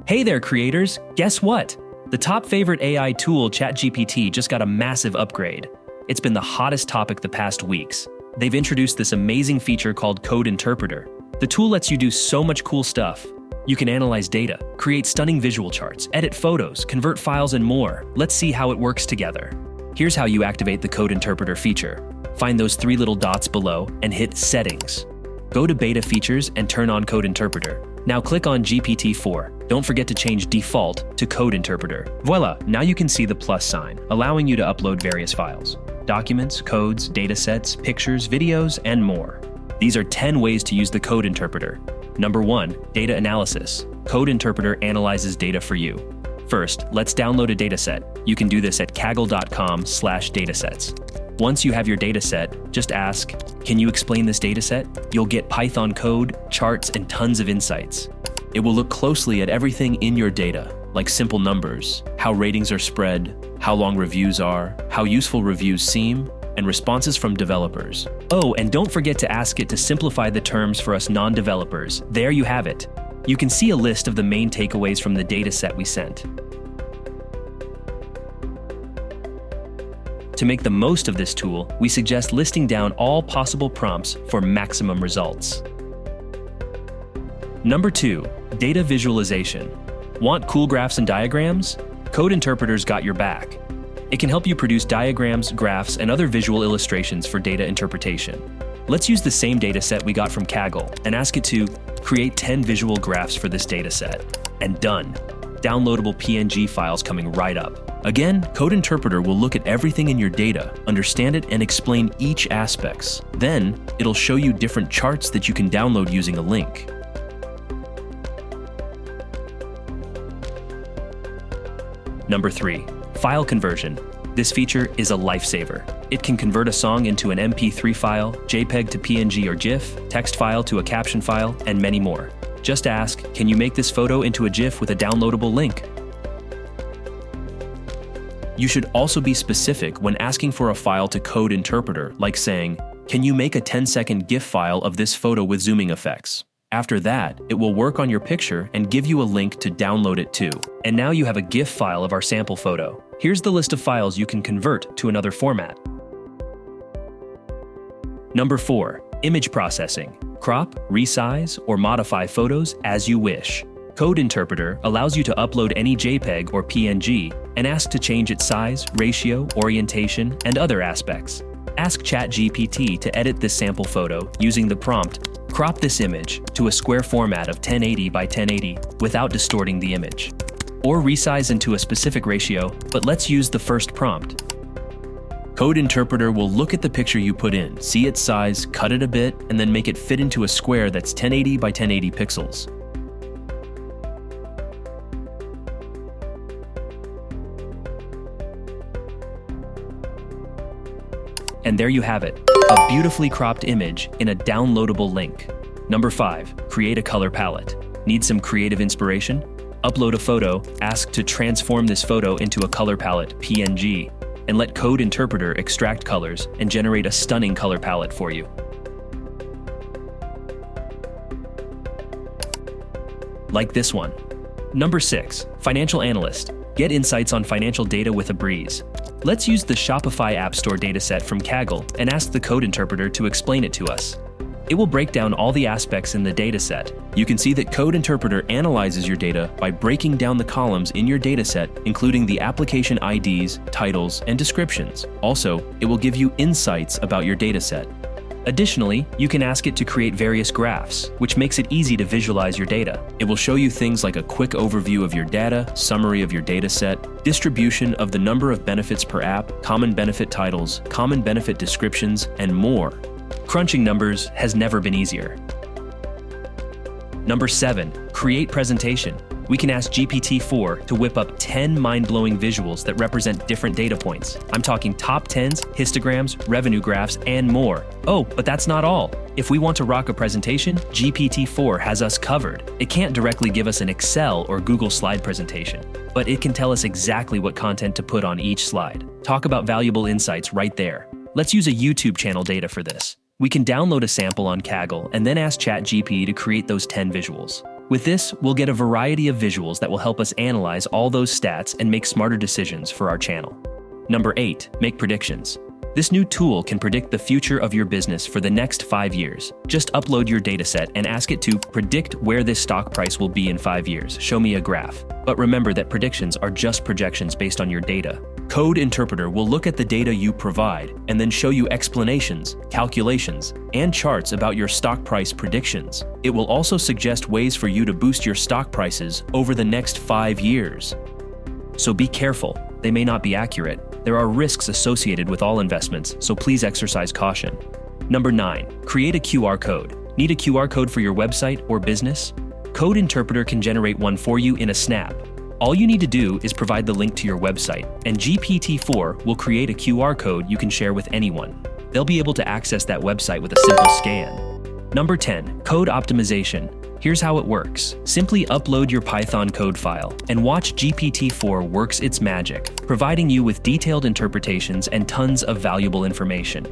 Hey there, creators! Guess what? The top favorite AI tool, ChatGPT, just got a massive upgrade. It's been the hottest topic the past weeks. They've introduced this amazing feature called Code Interpreter. The tool lets you do so much cool stuff. You can analyze data, create stunning visual charts, edit photos, convert files, and more. Let's see how it works together. Here's how you activate the Code Interpreter feature. Find those three little dots below and hit Settings. Go to Beta Features and turn on Code Interpreter. Now click on GPT-4. Don't forget to change Default to Code Interpreter. Voila! Now you can see the plus sign, allowing you to upload various files. Documents, codes, datasets, pictures, videos, and more. These are 10 ways to use the Code Interpreter. Number 1. Data Analysis. Code Interpreter analyzes data for you. First, let's download a dataset. You can do this at kaggle.com/datasets. Once you have your dataset, just ask, "Can you explain this dataset?" You'll get Python code, charts, and tons of insights. It will look closely at everything in your data, like simple numbers, how ratings are spread, how long reviews are, how useful reviews seem, and responses from developers. Oh, and don't forget to ask it to simplify the terms for us non-developers. There you have it. You can see a list of the main takeaways from the dataset we sent. To make the most of this tool, we suggest listing down all possible prompts for maximum results. Number 2. Data Visualization. Want cool graphs and diagrams? Code Interpreter's got your back. It can help you produce diagrams, graphs, and other visual illustrations for data interpretation. Let's use the same dataset we got from Kaggle and ask it to create 10 visual graphs for this dataset. And done. Downloadable PNG files coming right up. Again, Code Interpreter will look at everything in your data, understand it, and explain each aspects. Then, it'll show you different charts that you can download using a link. Number 3. File conversion. This feature is a lifesaver. It can convert a song into an MP3 file, JPEG to PNG or GIF, text file to a caption file, and many more. Just ask, "Can you make this photo into a GIF with a downloadable link?" You should also be specific when asking for a file to Code Interpreter, like saying, "Can you make a 10-second GIF file of this photo with zooming effects?" After that, it will work on your picture and give you a link to download it too. And now you have a GIF file of our sample photo. Here's the list of files you can convert to another format. Number 4. Image processing. Crop, resize, or modify photos as you wish. Code Interpreter allows you to upload any JPEG or PNG and ask to change its size, ratio, orientation, and other aspects. Ask ChatGPT to edit this sample photo using the prompt, "Crop this image to a square format of 1080 by 1080 without distorting the image." Or resize into a specific ratio, but let's use the first prompt. Code Interpreter will look at the picture you put in, see its size, cut it a bit, and then make it fit into a square that's 1080 by 1080 pixels. And there you have it, a beautifully cropped image in a downloadable link. Number 5. Create a color palette. Need some creative inspiration? Upload a photo, ask to transform this photo into a color palette, PNG, and let Code Interpreter extract colors and generate a stunning color palette for you. Like this one. Number 6. Financial Analyst. Get insights on financial data with a breeze. Let's use the Shopify App Store dataset from Kaggle and ask the Code Interpreter to explain it to us. It will break down all the aspects in the dataset. You can see that Code Interpreter analyzes your data by breaking down the columns in your dataset, including the application IDs, titles, and descriptions. Also, it will give you insights about your dataset. Additionally, you can ask it to create various graphs, which makes it easy to visualize your data. It will show you things like a quick overview of your data, summary of your dataset, distribution of the number of benefits per app, common benefit titles, common benefit descriptions, and more. Crunching numbers has never been easier. Number 7. Create presentation. We can ask GPT-4 to whip up 10 mind-blowing visuals that represent different data points. I'm talking top 10s, histograms, revenue graphs, and more. Oh, but that's not all. If we want to rock a presentation, GPT-4 has us covered. It can't directly give us an Excel or Google slide presentation, but it can tell us exactly what content to put on each slide. Talk about valuable insights right there. Let's use a YouTube channel data for this. We can download a sample on Kaggle and then ask ChatGPT to create those 10 visuals. With this, we'll get a variety of visuals that will help us analyze all those stats and make smarter decisions for our channel. Number 8, make predictions. This new tool can predict the future of your business for the next 5 years. Just upload your dataset and ask it to predict where this stock price will be in 5 years. Show me a graph. But remember that predictions are just projections based on your data. Code Interpreter will look at the data you provide and then show you explanations, calculations, and charts about your stock price predictions. It will also suggest ways for you to boost your stock prices over the next 5 years. So be careful. They may not be accurate. There are risks associated with all investments, so please exercise caution. Number 9, create a QR code. Need a QR code for your website or business? Code Interpreter can generate one for you in a snap. All you need to do is provide the link to your website, and GPT-4 will create a QR code you can share with anyone. They'll be able to access that website with a simple scan. Number 10, code optimization. Here's how it works. Simply upload your Python code file and watch GPT-4 works its magic, providing you with detailed interpretations and tons of valuable information.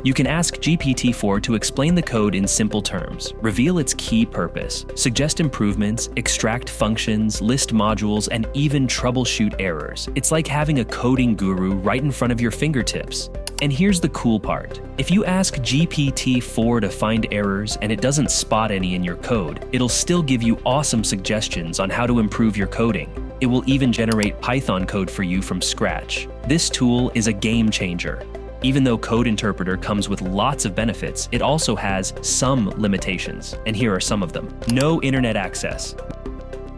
You can ask GPT-4 to explain the code in simple terms, reveal its key purpose, suggest improvements, extract functions, list modules, and even troubleshoot errors. It's like having a coding guru right in front of your fingertips. And here's the cool part. If you ask GPT-4 to find errors and it doesn't spot any in your code, it'll still give you awesome suggestions on how to improve your coding. It will even generate Python code for you from scratch. This tool is a game changer. Even though Code Interpreter comes with lots of benefits, it also has some limitations, and here are some of them. No internet access.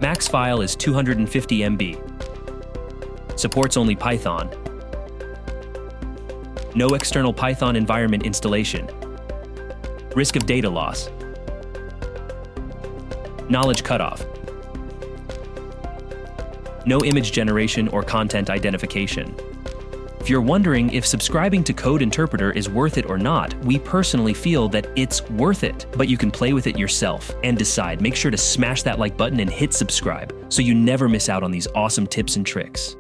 Max file is 250 MB. Supports only Python. No external Python environment installation. Risk of data loss. Knowledge cutoff. No image generation or content identification. If you're wondering if subscribing to Code Interpreter is worth it or not, we personally feel that it's worth it, but you can play with it yourself and decide. Make sure to smash that like button and hit subscribe so you never miss out on these awesome tips and tricks.